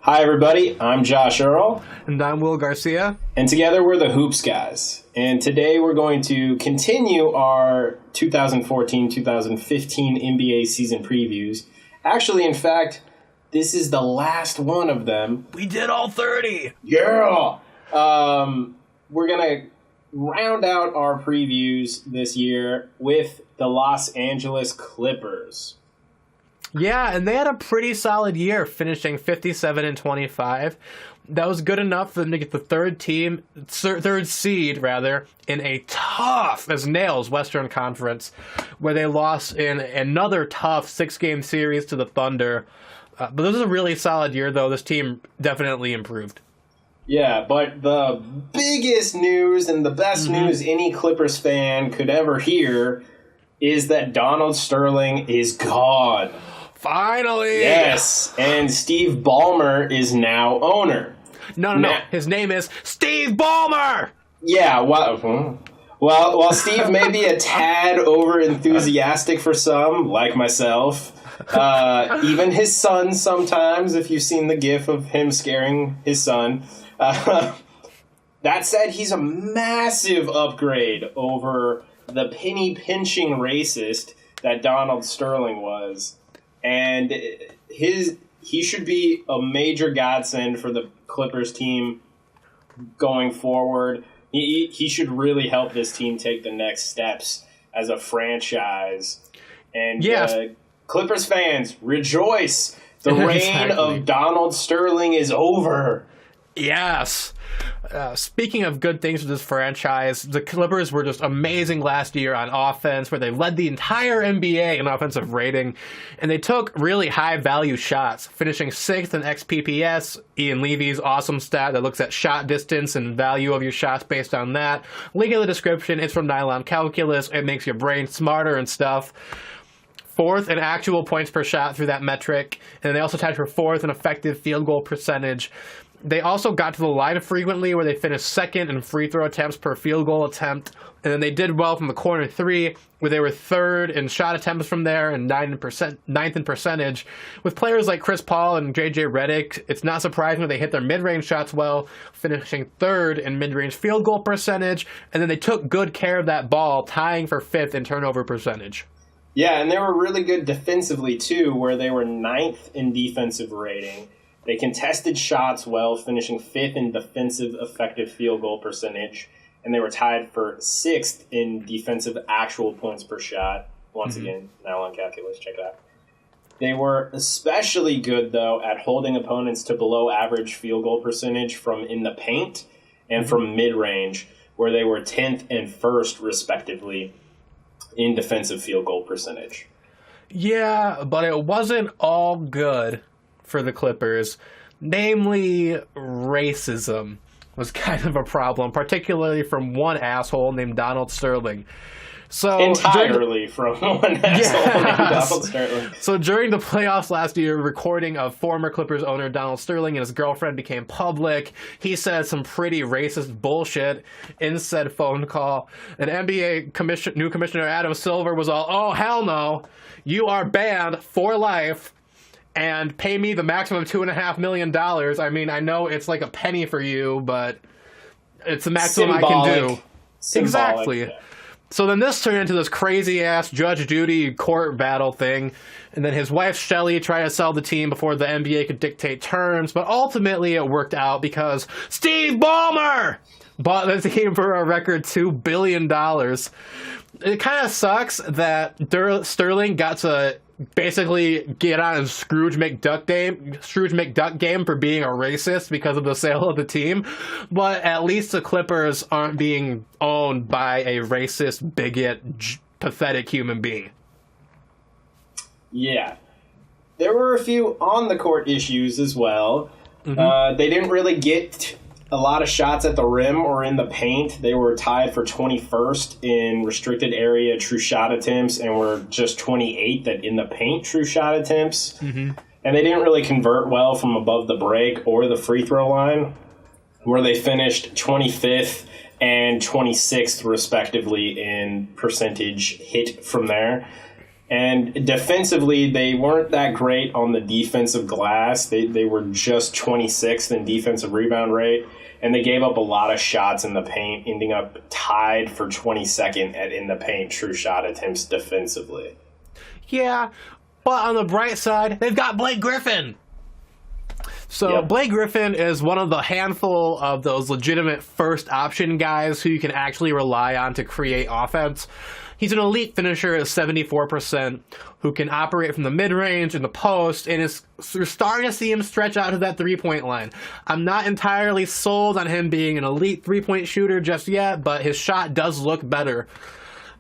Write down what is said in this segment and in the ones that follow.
Hi, everybody. I'm Josh Earl. And I'm Will Garcia. And together we're the Hoops Guys. And today we're going to continue our 2014-2015 NBA season previews. Actually, in fact, this is the last one of them. We did all 30! Yeah! We're going to round out our previews this year with the Los Angeles Clippers. Yeah, and they had a pretty solid year, finishing 57-25. That was good enough for them to get the third seed in a tough as nails Western Conference, where they lost in another tough 6-game series to the Thunder. But this was a really solid year, though. This team definitely improved. Yeah, but the biggest news and the best news any Clippers fan could ever hear is that Donald Sterling is gone. Finally! Yes, and Steve Ballmer is now owner. No. His name is Steve Ballmer! Yeah, while Steve may be a tad over-enthusiastic for some, like myself, even his son sometimes, if you've seen the gif of him scaring his son. That said, he's a massive upgrade over the penny-pinching racist that Donald Sterling was. And he should be a major godsend for the Clippers team going forward. He should really help this team take the next steps as a franchise. And yes. Clippers fans, rejoice! The reign of Donald Sterling is over. Yes. Speaking of good things with this franchise, the Clippers were just amazing last year on offense, where they led the entire NBA in offensive rating, and they took really high-value shots, finishing 6th in XPPS, Ian Levy's awesome stat that looks at shot distance and value of your shots based on that. Link in the description. It's from Nylon Calculus. It makes your brain smarter and stuff. 4th in actual points per shot through that metric, and they also tied for 4th in effective field goal percentage. They also got to the line frequently, where they finished 2nd in free throw attempts per field goal attempt. And then they did well from the corner 3, where they were 3rd in shot attempts from there and 9th in percentage. With players like Chris Paul and J.J. Redick, it's not surprising that they hit their mid-range shots well, finishing 3rd in mid-range field goal percentage. And then they took good care of that ball, tying for 5th in turnover percentage. Yeah, and they were really good defensively, too, where they were 9th in defensive rating. They contested shots well, finishing 5th in defensive effective field goal percentage, and they were tied for 6th in defensive actual points per shot. Once again, Nylon Calculus, check it out. They were especially good, though, at holding opponents to below average field goal percentage from in the paint and from mid-range, where they were 10th and 1st, respectively, in defensive field goal percentage. Yeah, but it wasn't all good for the Clippers. Namely, racism was kind of a problem, particularly from one asshole named Donald Sterling. Entirely from one asshole named Donald Sterling. So during the playoffs last year, recording of former Clippers owner Donald Sterling and his girlfriend became public. He said some pretty racist bullshit in said phone call. And NBA new commissioner Adam Silver was all, "Oh, hell no. You are banned for life. And pay me the maximum $2.5 million. I mean, I know it's like a penny for you, but it's the maximum I can do." Exactly. Yeah. So then this turned into this crazy-ass Judge Judy court battle thing. And then his wife, Shelley, tried to sell the team before the NBA could dictate terms. But ultimately it worked out because Steve Ballmer bought the team for a record $2 billion. It kind of sucks that Sterling got to basically get on his Scrooge McDuck game for being a racist because of the sale of the team. But at least the Clippers aren't being owned by a racist, bigot, pathetic human being. Yeah. There were a few on-the-court issues as well. They didn't really get a lot of shots at the rim or in the paint. They were tied for 21st in restricted area true shot attempts and were just 28th in the paint true shot attempts. And they didn't really convert well from above the break or the free throw line, where they finished 25th and 26th, respectively, in percentage hit from there. And defensively, they weren't that great on the defensive glass. They were just 26th in defensive rebound rate, and they gave up a lot of shots in the paint, ending up tied for 22nd in the paint true shot attempts defensively. Yeah, but on the bright side, they've got Blake Griffin. So Yep. Blake Griffin is one of the handful of those legitimate first option guys who you can actually rely on to create offense. He's an elite finisher at 74%, who can operate from the mid-range and the post, and you're starting to see him stretch out to that three-point line. I'm not entirely sold on him being an elite three-point shooter just yet, but his shot does look better.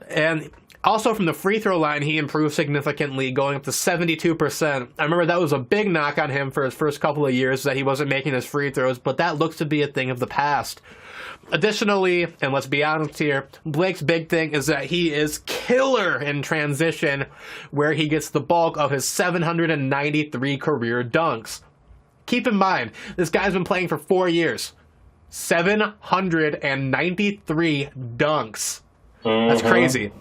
And also from the free throw line, he improved significantly, going up to 72%. I remember that was a big knock on him for his first couple of years, that he wasn't making his free throws, but that looks to be a thing of the past. Additionally, and let's be honest here, Blake's big thing is that he is killer in transition, where he gets the bulk of his 793 career dunks. Keep in mind, this guy's been playing for 4 years. 793 dunks. That's crazy.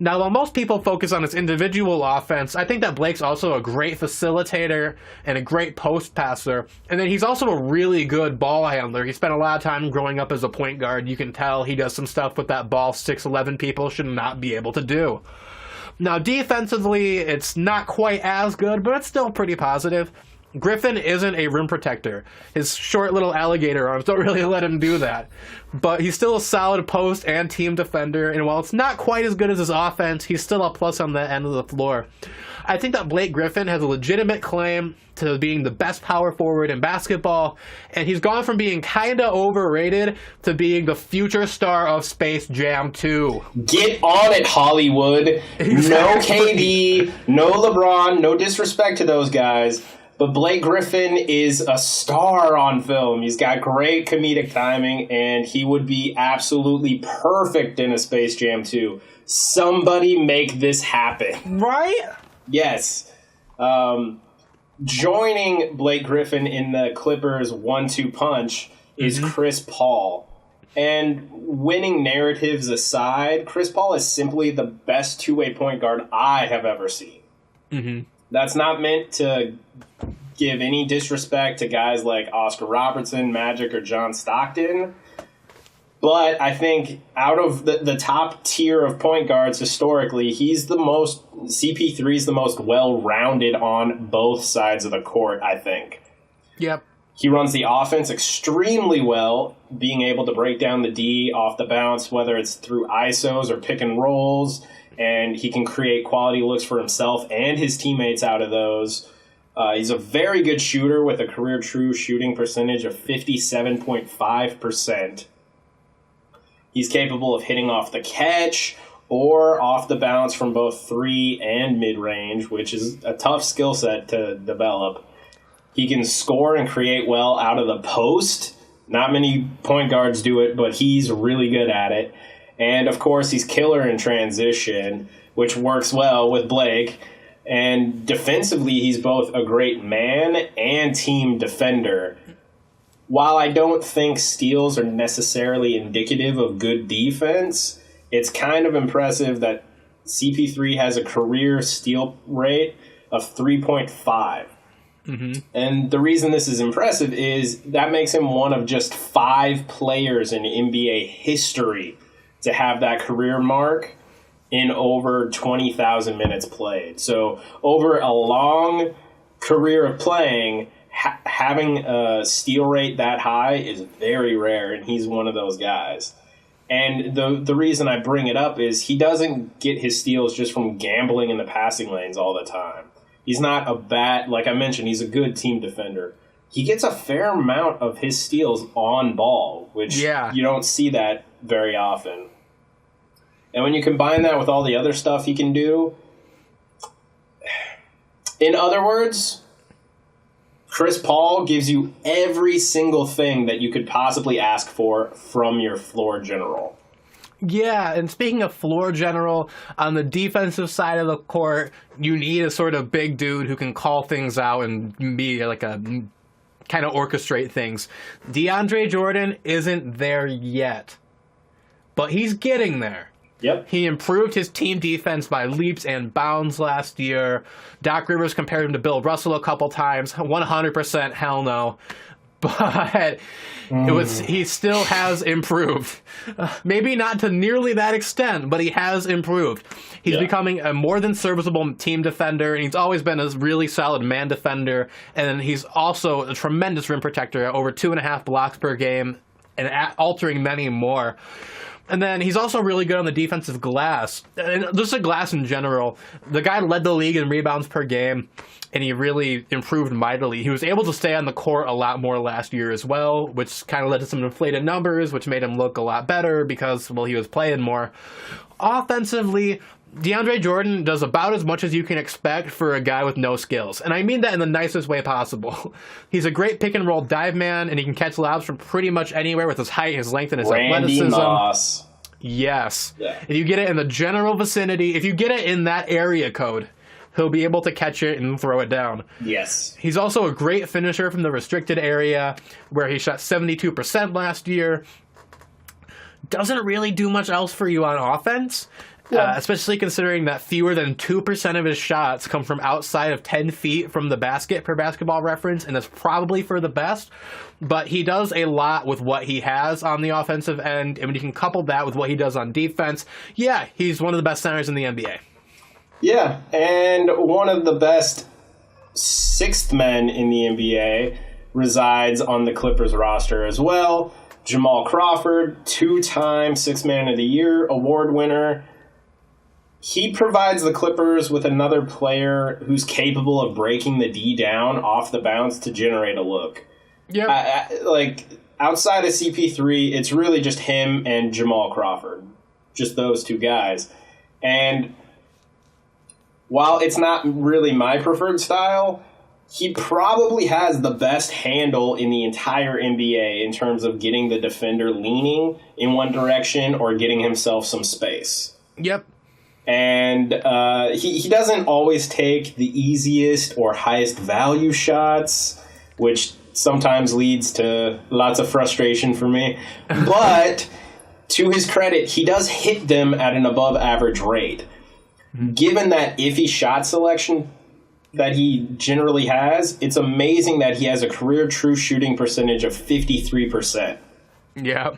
Now, while most people focus on his individual offense, I think that Blake's also a great facilitator and a great post passer. And then he's also a really good ball handler. He spent a lot of time growing up as a point guard. You can tell he does some stuff with that ball 6'11" people should not be able to do. Now, defensively, it's not quite as good, but it's still pretty positive. Griffin isn't a rim protector. His short little alligator arms don't really let him do that. But he's still a solid post and team defender, and while it's not quite as good as his offense, he's still a plus on that end of the floor. I think that Blake Griffin has a legitimate claim to being the best power forward in basketball, and he's gone from being kinda overrated to being the future star of Space Jam 2. Get on it, Hollywood. Exactly. No KD, no LeBron, no disrespect to those guys. But Blake Griffin is a star on film. He's got great comedic timing, and he would be absolutely perfect in a Space Jam 2. Somebody make this happen. Right? Yes. Joining Blake Griffin in the Clippers 1-2 punch is Chris Paul. And winning narratives aside, Chris Paul is simply the best two-way point guard I have ever seen. That's not meant to give any disrespect to guys like Oscar Robertson, Magic, or John Stockton. But I think out of the top tier of point guards historically, CP3 is the most well-rounded on both sides of the court, I think. Yep. He runs the offense extremely well, being able to break down the D off the bounce, whether it's through ISOs or pick and rolls, and he can create quality looks for himself and his teammates out of those. He's a very good shooter with a career true shooting percentage of 57.5%. He's capable of hitting off the catch or off the bounce from both 3 and mid-range, which is a tough skill set to develop. He can score and create well out of the post. Not many point guards do it, but he's really good at it. And, of course, he's killer in transition, which works well with Blake. And defensively, he's both a great man and team defender. While I don't think steals are necessarily indicative of good defense, it's kind of impressive that CP3 has a career steal rate of 3.5. And the reason this is impressive is that makes him one of just 5 players in NBA history to have that career mark in over 20,000 minutes played. So over a long career of playing, having a steal rate that high is very rare, and he's one of those guys. And the reason I bring it up is he doesn't get his steals just from gambling in the passing lanes all the time. He's not like I mentioned, he's a good team defender. He gets a fair amount of his steals on ball, which you don't see that very often. And when you combine that with all the other stuff he can do, in other words, Chris Paul gives you every single thing that you could possibly ask for from your floor general. Yeah, and speaking of floor general, on the defensive side of the court, you need a sort of big dude who can call things out and be like a kind of orchestrate things. DeAndre Jordan isn't there yet, but he's getting there. Yep. He improved his team defense by leaps and bounds last year. Doc Rivers compared him to Bill Russell a couple times. 100% hell no. But he still has improved. Maybe not to nearly that extent, but he has improved. He's becoming a more than serviceable team defender, and he's always been a really solid man defender. And he's also a tremendous rim protector, over 2.5 blocks per game, and altering many more. And then he's also really good on the defensive glass. And just the glass in general. The guy led the league in rebounds per game, and he really improved mightily. He was able to stay on the court a lot more last year as well, which kind of led to some inflated numbers, which made him look a lot better because, well, he was playing more. Offensively, DeAndre Jordan does about as much as you can expect for a guy with no skills. And I mean that in the nicest way possible. He's a great pick-and-roll dive man, and he can catch lobs from pretty much anywhere with his height, his length, and his athleticism. Moss. Yes. Yeah. If you get it in the general vicinity, if you get it in that area code, he'll be able to catch it and throw it down. Yes. He's also a great finisher from the restricted area, where he shot 72% last year. Doesn't really do much else for you on offense. Especially considering that fewer than 2% of his shots come from outside of 10 feet from the basket per Basketball Reference, and that's probably for the best. But he does a lot with what he has on the offensive end, and when you can couple that with what he does on defense, yeah, he's one of the best centers in the NBA. Yeah, and one of the best sixth men in the NBA resides on the Clippers roster as well. Jamal Crawford, 2-time Sixth Man of the Year award winner. He provides the Clippers with another player who's capable of breaking the D down off the bounce to generate a look. Yeah, like outside of CP3, it's really just him and Jamal Crawford, just those two guys. And while it's not really my preferred style, he probably has the best handle in the entire NBA in terms of getting the defender leaning in one direction or getting himself some space. Yep. And he doesn't always take the easiest or highest value shots, which sometimes leads to lots of frustration for me. But to his credit, he does hit them at an above average rate. Given that iffy shot selection that he generally has, it's amazing that he has a career true shooting percentage of 53%. Yeah.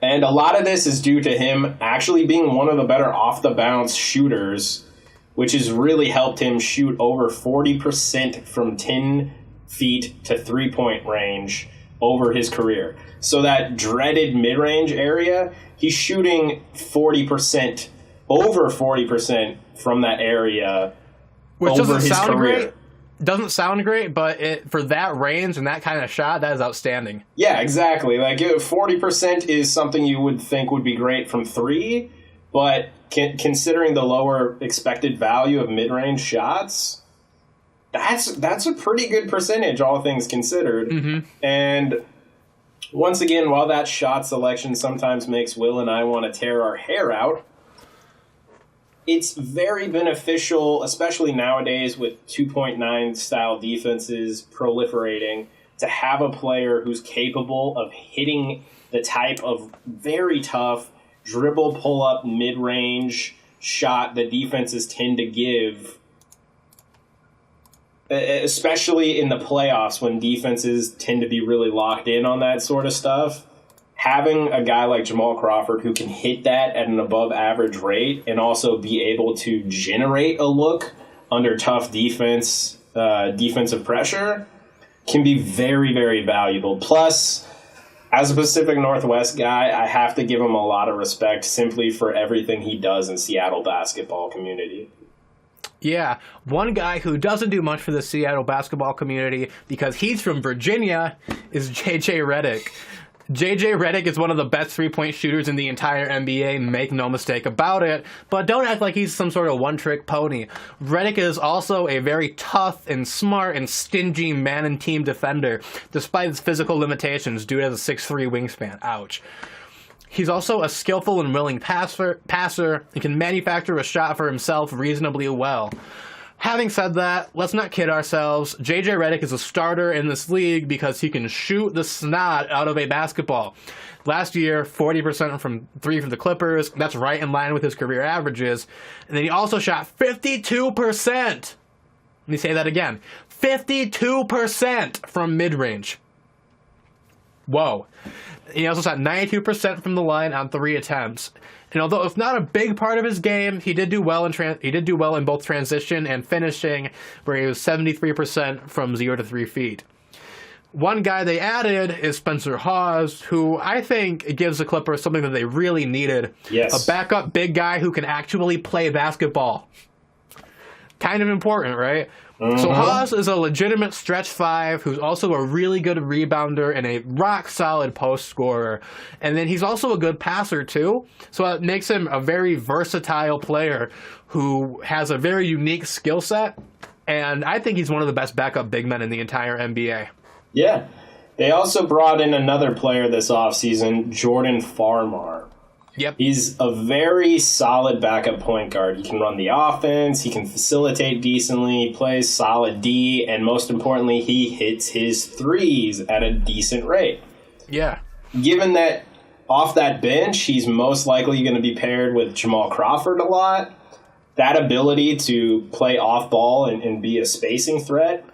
And a lot of this is due to him actually being one of the better off-the-bounce shooters, which has really helped him shoot over 40% from 10 feet to three-point range over his career. So that dreaded mid-range area, he's shooting 40%, over 40% from that area which over doesn't his sound career. Great. Doesn't sound great, but for that range and that kind of shot, that is outstanding. Yeah, exactly. Like 40% is something you would think would be great from three, but considering the lower expected value of mid-range shots, that's a pretty good percentage, all things considered. Mm-hmm. And once again, while that shot selection sometimes makes Will and I want to tear our hair out, it's very beneficial, especially nowadays with 2.9 style defenses proliferating, to have a player who's capable of hitting the type of very tough dribble pull-up mid-range shot that defenses tend to give, especially in the playoffs when defenses tend to be really locked in on that sort of stuff. Having a guy like Jamal Crawford who can hit that at an above-average rate and also be able to generate a look under tough defensive pressure can be very, very valuable. Plus, as a Pacific Northwest guy, I have to give him a lot of respect simply for everything he does in Seattle basketball community. Yeah, one guy who doesn't do much for the Seattle basketball community because he's from Virginia is J.J. Redick. J.J. Redick is one of the best three-point shooters in the entire NBA, make no mistake about it, but don't act like he's some sort of one-trick pony. Redick is also a very tough and smart and stingy man and team defender, despite his physical limitations due to the 6'3" wingspan. Ouch. He's also a skillful and willing passer and can manufacture a shot for himself reasonably well. Having said that, let's not kid ourselves. JJ Redick is a starter in this league because he can shoot the snot out of a basketball. Last year, 40% from three for the Clippers. That's right in line with his career averages. And then he also shot 52%. Let me say that again. 52% from mid-range. Whoa. He also shot 92% from the line on 3 attempts. And although it's not a big part of his game, he did do well in both transition and finishing, where he was 73% from 0 to 3 feet. One guy they added is Spencer Hawes, who I think gives the Clippers something that they really needed. Yes. A backup big guy who can actually play basketball. Kind of important, right? Mm-hmm. So Hawes is a legitimate stretch 5 who's also a really good rebounder and a rock-solid post scorer. And then he's also a good passer, too. So it makes him a very versatile player who has a very unique skill set. And I think he's one of the best backup big men in the entire NBA. Yeah. They also brought in another player this offseason, Jordan Farmar. Yep. He's a very solid backup point guard. He can run the offense, he can facilitate decently, plays solid D, and most importantly, he hits his threes at a decent rate. Yeah. Given that off that bench, he's most likely going to be paired with Jamal Crawford a lot, that ability to play off ball and be a spacing threat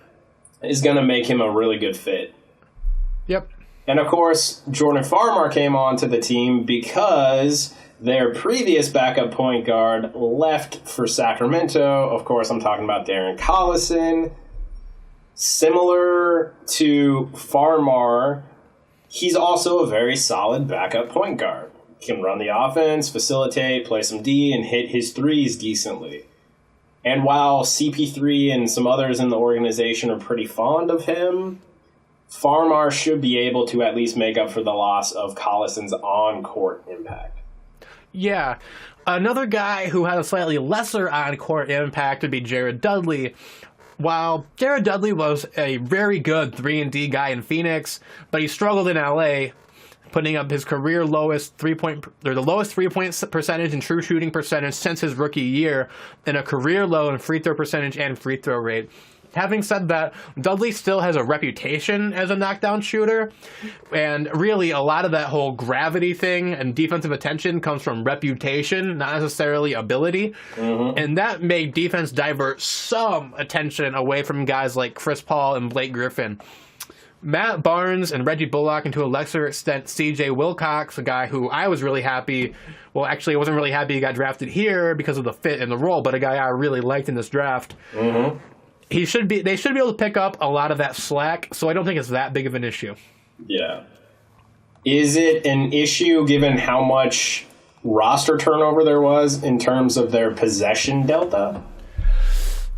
is going to make him a really good fit. Yep. And, of course, Jordan Farmar came onto the team because their previous backup point guard left for Sacramento. Of course, I'm talking about Darren Collison. Similar to Farmar, he's also a very solid backup point guard. He can run the offense, facilitate, play some D, and hit his threes decently. And while CP3 and some others in the organization are pretty fond of him, Farmar should be able to at least make up for the loss of Collison's on-court impact. Yeah. Another guy who had a slightly lesser on-court impact would be Jared Dudley. While Jared Dudley was a very good 3-and-D guy in Phoenix, but he struggled in LA, putting up his career lowest the lowest 3-point percentage and true shooting percentage since his rookie year, and a career low in free throw percentage and free throw rate. Having said that, Dudley still has a reputation as a knockdown shooter, and really a lot of that whole gravity thing and defensive attention comes from reputation, not necessarily ability, and that made defense divert some attention away from guys like Chris Paul and Blake Griffin. Matt Barnes and Reggie Bullock, and to a lesser extent CJ Wilcox, a guy who I was really happy, well actually I wasn't really happy he got drafted here because of the fit and the role, but a guy I really liked in this draft. They should be able to pick up a lot of that slack, so I don't think it's that big of an issue. Yeah. Is it an issue given how much roster turnover there was in terms of their possession delta?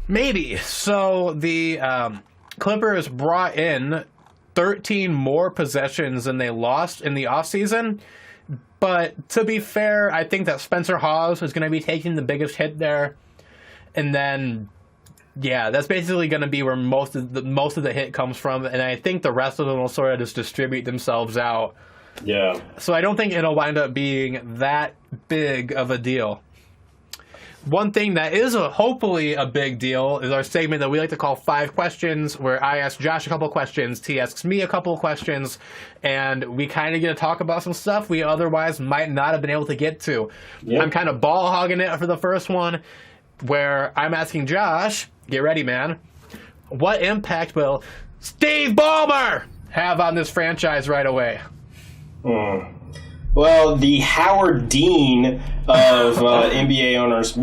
Maybe. So the Clippers brought in 13 more possessions than they lost in the offseason. But to be fair, I think that Spencer Hawes is going to be taking the biggest hit there. And then, yeah, that's basically going to be where most of the hit comes from. And I think the rest of them will sort of just distribute themselves out. Yeah. So I don't think it'll wind up being that big of a deal. One thing that is hopefully a big deal is our segment that we like to call 5 Questions, where I ask Josh a couple questions, he asks me a couple questions, and we kind of get to talk about some stuff we otherwise might not have been able to get to. Yep. I'm kind of ball hogging it for the first one, where I'm asking Josh, get ready, man, what impact will Steve Ballmer have on this franchise right away? Well, the Howard Dean of NBA owners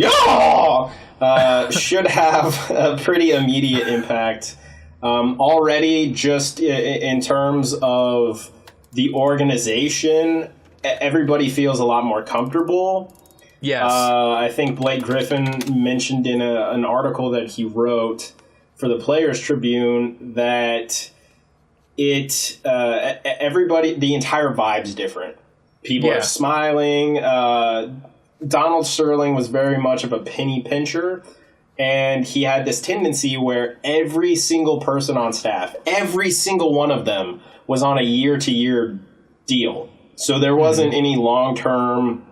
should have a pretty immediate impact. Already, just in terms of the organization, everybody feels a lot more comfortable. Yes. I think Blake Griffin mentioned in an article that he wrote for the Players Tribune that everybody, the entire vibe's different. People are smiling. Donald Sterling was very much of a penny pincher, and he had this tendency where every single person on staff, every single one of them, was on a year-to-year deal. So there wasn't any long-term,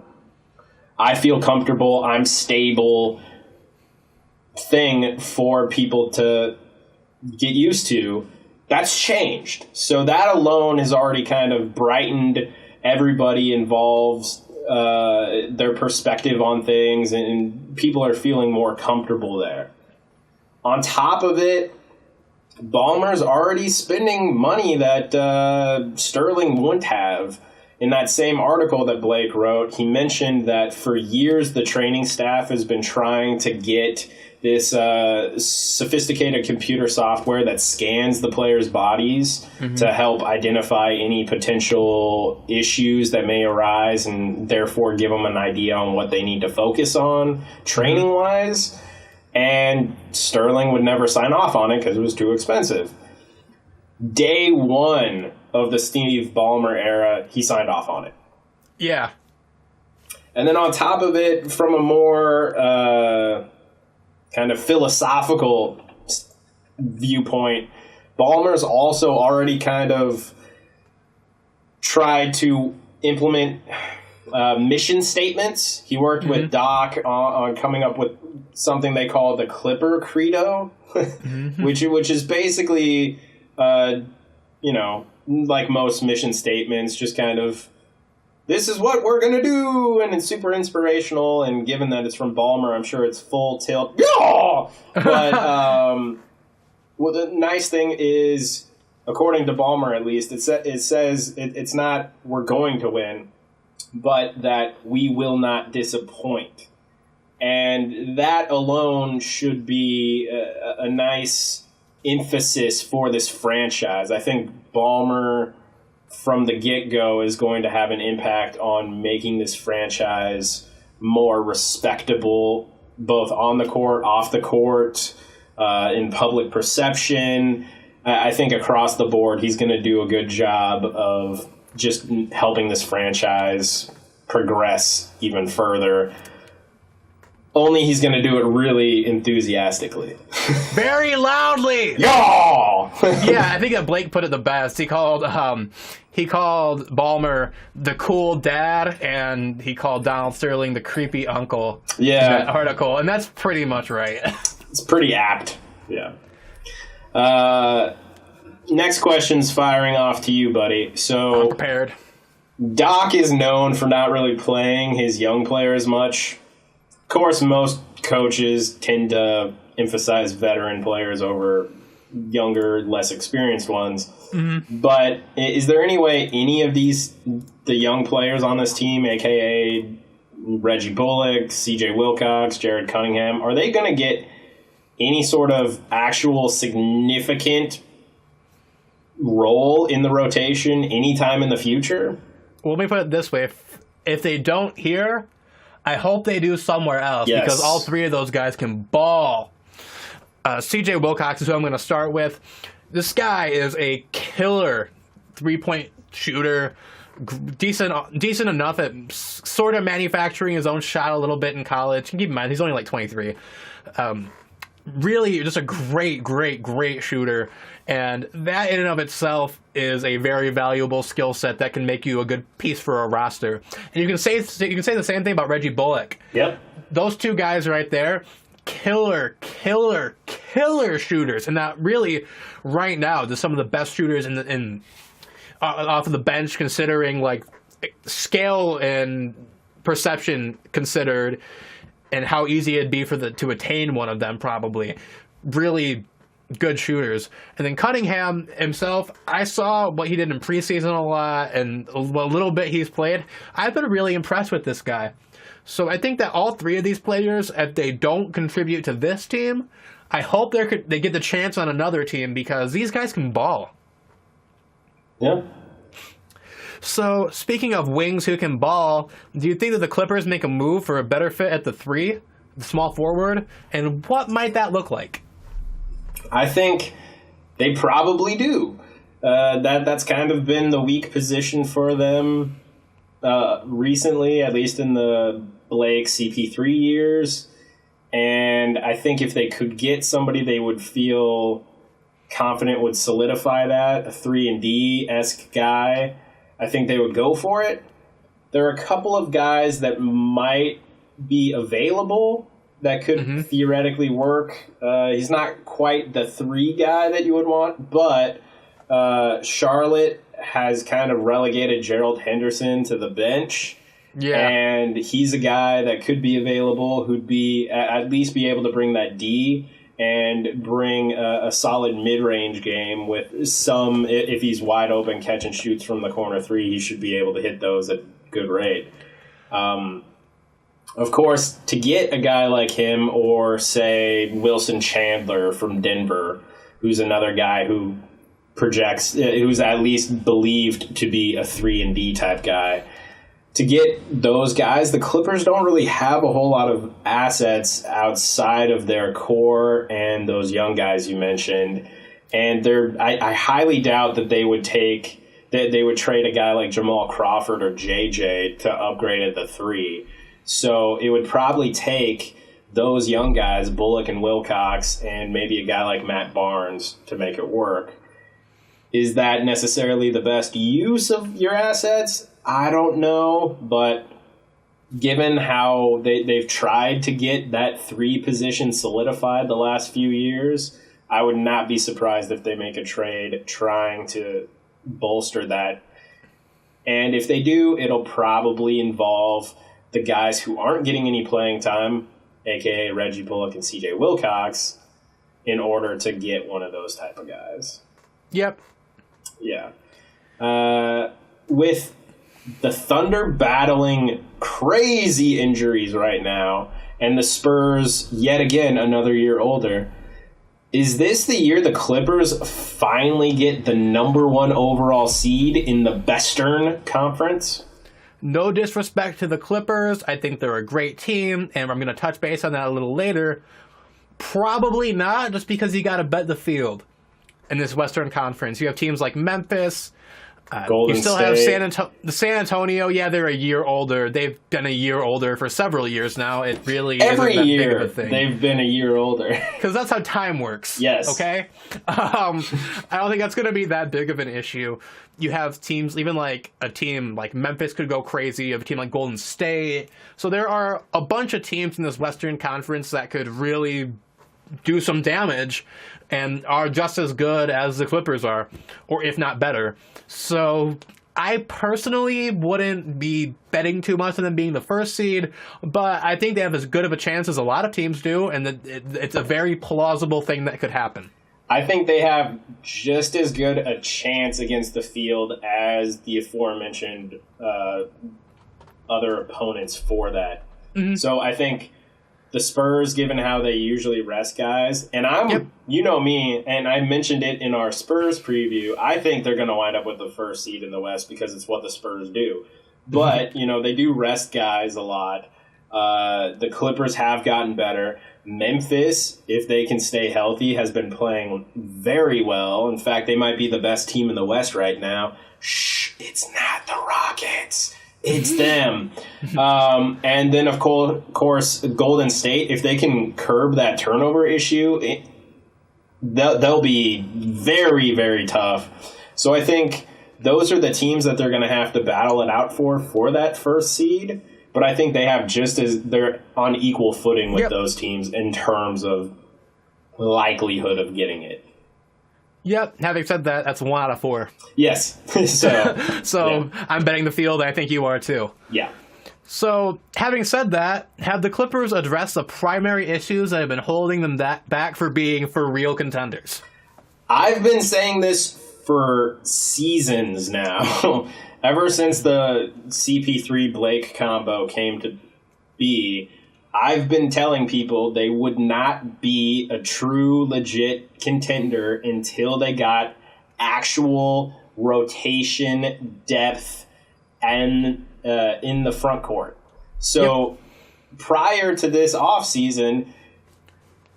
I feel comfortable, I'm stable. thing for people to get used to. That's changed. So that alone has already kind of brightened everybody involved, their perspective on things, and people are feeling more comfortable there. On top of it, Ballmer's already spending money that Sterling wouldn't have. In that same article that Blake wrote, he mentioned that for years the training staff has been trying to get this sophisticated computer software that scans the players' bodies to help identify any potential issues that may arise and therefore give them an idea on what they need to focus on training-wise. And Sterling would never sign off on it because it was too expensive. Day one of the Steve Ballmer era, he signed off on it. Yeah. And then on top of it, from a more kind of philosophical viewpoint, Ballmer's also already kind of tried to implement mission statements. He worked with Doc on coming up with something they call the Clipper Credo, which is basically, like most mission statements, just kind of, this is what we're going to do, and it's super inspirational, and given that it's from Ballmer, I'm sure it's full tilt. Yeah! But well, the nice thing is, according to Ballmer at least, it says it's not we're going to win, but that we will not disappoint. And that alone should be a nice emphasis for this franchise. I think Ballmer, from the get-go, is going to have an impact on making this franchise more respectable, both on the court, off the court, in public perception. I think across the board, he's going to do a good job of just helping this franchise progress even further. Only he's going to do it really enthusiastically. Very loudly! Yeah! Yeah, I think that Blake put it the best. He called Ballmer the cool dad, and he called Donald Sterling the creepy uncle. Yeah. In that article, and that's pretty much right. It's pretty apt. Yeah. Next question's firing off to you, buddy. So I'm prepared. Doc is known for not really playing his young players much. Of course, most coaches tend to emphasize veteran players over younger, less experienced ones. But is there any way any of the young players on this team, a.k.a. Reggie Bullock, C.J. Wilcox, Jared Cunningham, are they going to get any sort of actual significant role in the rotation anytime in the future? Well, let me put it this way. If they don't here, I hope they do somewhere else, because all three of those guys can ball. C.J. Wilcox is who I'm going to start with. This guy is a killer three-point shooter, decent enough at sort of manufacturing his own shot a little bit in college. Keep in mind, he's only like 23. Really just a great shooter, and that in and of itself is a very valuable skill set that can make you a good piece for a roster. And you can say the same thing about Reggie Bullock. Yep. Those two guys right there, killer shooters, and that really right now they're some of the best shooters in off of the bench, considering like scale and perception considered, and how easy it'd be to attain one of them. Probably really good shooters. And then Cunningham himself, I saw what he did in preseason a lot, and a little bit he's played. I've been really impressed with this guy. So I think that all three of these players, if they don't contribute to this team, I hope they get the chance on another team, because these guys can ball. Yeah. So, speaking of wings who can ball, do you think that the Clippers make a move for a better fit at the 3, the small forward? And what might that look like? I think they probably do. That's kind of been the weak position for them recently, at least in the Blake CP3 years. And I think if they could get somebody they would feel confident would solidify that, a 3-and-D-esque guy, I think they would go for it. There are a couple of guys that might be available that could theoretically work. He's not quite the 3 guy that you would want, but Charlotte has kind of relegated Gerald Henderson to the bench. Yeah. And he's a guy that could be available, who'd be at least be able to bring that D and bring a solid mid-range game with some, if he's wide open, catch and shoots from the corner 3, he should be able to hit those at good rate. Of course, to get a guy like him, or say Wilson Chandler from Denver, who's another guy who projects, who's at least believed to be a 3 and D type guy, to get those guys, the Clippers don't really have a whole lot of assets outside of their core and those young guys you mentioned. And I highly doubt that they would trade a guy like Jamal Crawford or JJ to upgrade at the 3. So it would probably take those young guys, Bullock and Wilcox, and maybe a guy like Matt Barnes to make it work. Is that necessarily the best use of your assets? I don't know, but given how they've tried to get that 3 position solidified the last few years, I would not be surprised if they make a trade trying to bolster that. And if they do, it'll probably involve the guys who aren't getting any playing time, a.k.a. Reggie Bullock and C.J. Wilcox, in order to get one of those type of guys. Yep. Yeah. With the Thunder battling crazy injuries right now, and the Spurs, yet again, another year older, is this the year the Clippers finally get the number 1 overall seed in the Western Conference? No disrespect to the Clippers. I think they're a great team, and I'm going to touch base on that a little later. Probably not, just because you got to bet the field in this Western Conference. You have teams like Memphis. Golden you still State. have San Antonio. Yeah, they're a year older. They've been a year older for several years now. It really Every isn't that year big of a thing. they've been a year older. Because that's how time works. Yes. Okay? I don't think that's going to be that big of an issue. You have teams, even like a team like Memphis could go crazy. You have a team like Golden State. So there are a bunch of teams in this Western Conference that could really do some damage and are just as good as the Clippers are, or if not better. So I personally wouldn't be betting too much on them being the first seed, but I think they have as good of a chance as a lot of teams do, and it's a very plausible thing that could happen. I think they have just as good a chance against the field as the aforementioned other opponents for that. Mm-hmm. So I think the Spurs, given how they usually rest guys, and you know me, and I mentioned it in our Spurs preview, I think they're going to wind up with the first seed in the West because it's what the Spurs do. But, they do rest guys a lot. The Clippers have gotten better. Memphis, if they can stay healthy, has been playing very well. In fact, they might be the best team in the West right now. Shh, it's not the Rockets. It's them. And then, of course, Golden State, if they can curb that turnover issue, they'll be very, very tough. So I think those are the teams that they're going to have to battle it out for that first seed. But I think they have they're on equal footing with those teams in terms of likelihood of getting it. Yep. Having said that, that's 1 out of 4. Yes. So I'm betting the field. I think you are too. Yeah. So having said that, have the Clippers addressed the primary issues that have been holding them back for being for real contenders? I've been saying this for seasons now. Ever since the CP3 Blake combo came to be, I've been telling people they would not be a true, legit contender until they got actual rotation depth and in the front court. So prior to this offseason,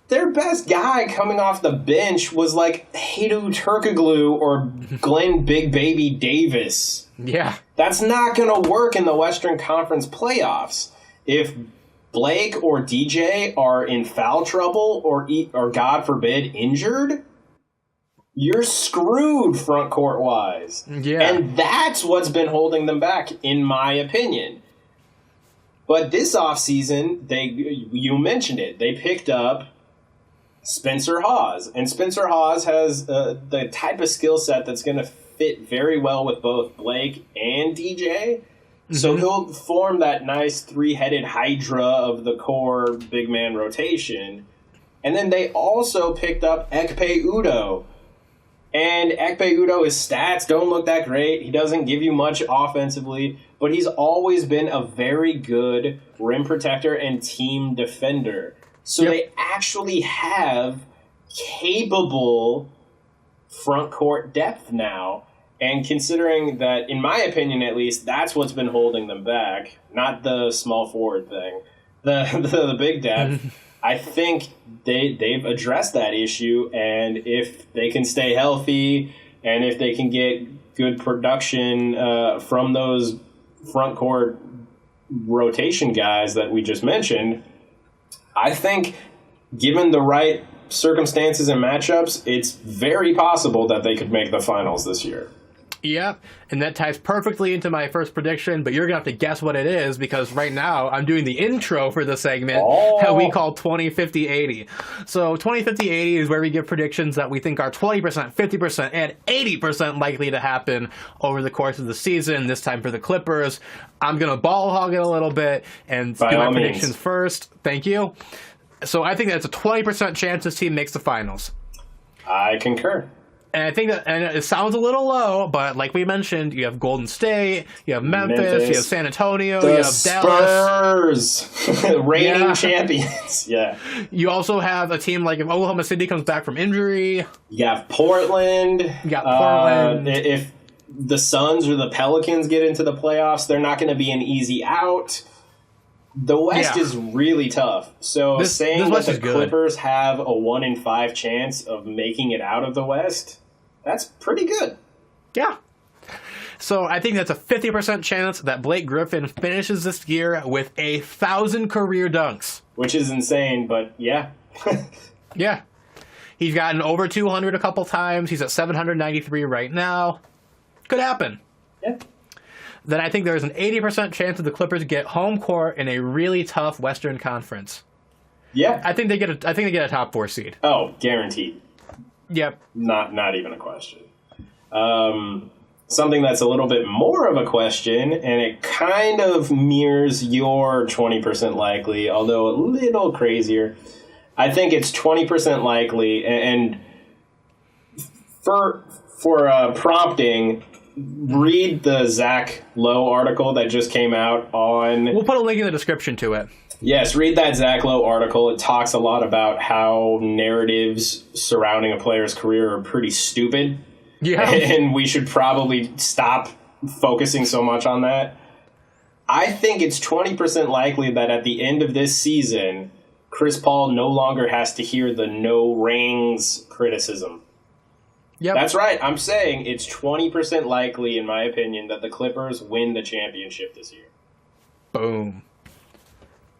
their best guy coming off the bench was like Hedo Turkoglu or Glenn Big Baby Davis. Yeah. That's not going to work in the Western Conference playoffs. If Blake or DJ are in foul trouble or God forbid, injured, you're screwed front court wise. Yeah. And that's what's been holding them back, in my opinion. But this offseason, you mentioned it, they picked up Spencer Hawes. And Spencer Hawes has the type of skill set that's going to fit very well with both Blake and DJ. So he'll form that nice three-headed hydra of the core big man rotation. And then they also picked up Ekpe Udoh. And Ekpe Udoh, his stats don't look that great. He doesn't give you much offensively, but he's always been a very good rim protector and team defender. So they actually have capable front court depth now. And considering that, in my opinion at least, that's what's been holding them back, not the small forward thing, the big depth, I think they've addressed that issue, and if they can stay healthy and if they can get good production from those front court rotation guys that we just mentioned, I think given the right circumstances and matchups, it's very possible that they could make the finals this year. Yep, and that ties perfectly into my first prediction, but you're going to have to guess what it is, because right now I'm doing the intro for the segment that we call 20-50-80. So 20-50-80 is where we give predictions that we think are 20%, 50%, and 80% likely to happen over the course of the season, this time for the Clippers. I'm going to ball hog it a little bit and do my predictions first. Thank you. So I think that's a 20% chance this team makes the finals. I concur. And I think that, and it sounds a little low, but like we mentioned, you have Golden State, you have Memphis, you have San Antonio, you have Dallas. Spurs, reigning champions. Yeah. You also have a team like if Oklahoma City comes back from injury. You have Portland. You got Portland. If the Suns or the Pelicans get into the playoffs, they're not going to be an easy out. The West is really tough. So saying that the Clippers have a 1 in 5 chance of making it out of the West, that's pretty good. Yeah. So I think that's a 50% chance that Blake Griffin finishes this year with 1,000 career dunks. Which is insane, but yeah. Yeah. He's gotten over 200 a couple times. He's at 793 right now. Could happen. Yeah. Then I think there's an 80% chance that the Clippers get home court in a really tough Western Conference. Yeah. I think they get a top 4 seed. Oh, guaranteed. Yep. Not even a question. Something that's a little bit more of a question, and it kind of mirrors your 20% likely, although a little crazier. I think it's 20% likely, and for prompting, read the Zach Lowe article that just came out on... We'll put a link in the description to it. Yes, read that Zach Lowe article. It talks a lot about how narratives surrounding a player's career are pretty stupid. Yeah. And we should probably stop focusing so much on that. I think it's 20% likely that at the end of this season, Chris Paul no longer has to hear the no rings criticism. Yep. That's right. I'm saying it's 20% likely, in my opinion, that the Clippers win the championship this year. Boom.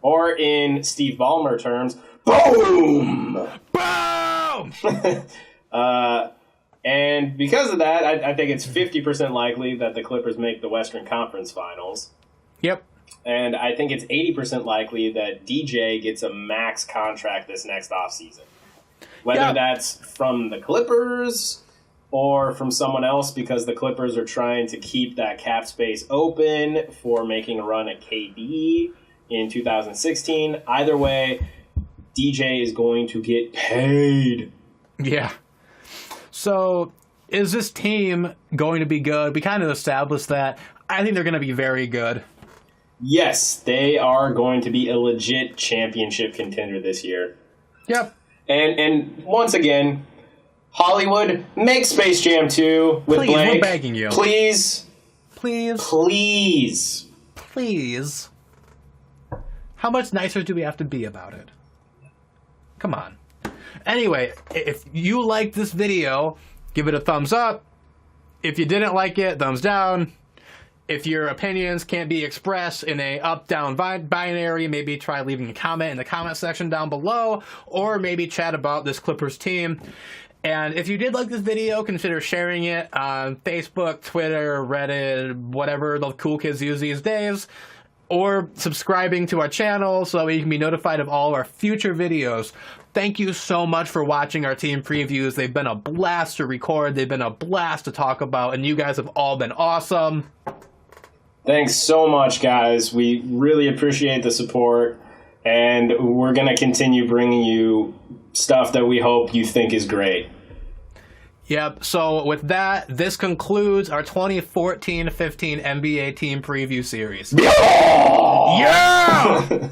Or in Steve Ballmer terms, boom! Boom! And because of that, I think it's 50% likely that the Clippers make the Western Conference Finals. Yep. And I think it's 80% likely that DJ gets a max contract this next offseason. Whether that's from the Clippers or from someone else, because the Clippers are trying to keep that cap space open for making a run at KD in 2016. Either way, DJ is going to get paid. Yeah. So, is this team going to be good? We kind of established that. I think they're going to be very good. Yes, they are going to be a legit championship contender this year. Yep. And once again, Hollywood, make Space Jam 2 with Please, Blake. We're begging you. Please. Please. Please. Please. How much nicer do we have to be about it? Come on. Anyway, if you liked this video, give it a thumbs up. If you didn't like it, thumbs down. If your opinions can't be expressed in a up-down binary, maybe try leaving a comment in the comment section down below, or maybe chat about this Clippers team. And if you did like this video, consider sharing it on Facebook, Twitter, Reddit, whatever the cool kids use these days. or subscribing to our channel so you can be notified of all our future videos. Thank you so much for watching our team previews. They've been a blast to record. They've been a blast to talk about, and you guys have all been awesome. Thanks so much, guys. We really appreciate the support, and we're going to continue bringing you stuff that we hope you think is great. Yep, so with that, this concludes our 2014-15 NBA team preview series. Yeah! Yeah!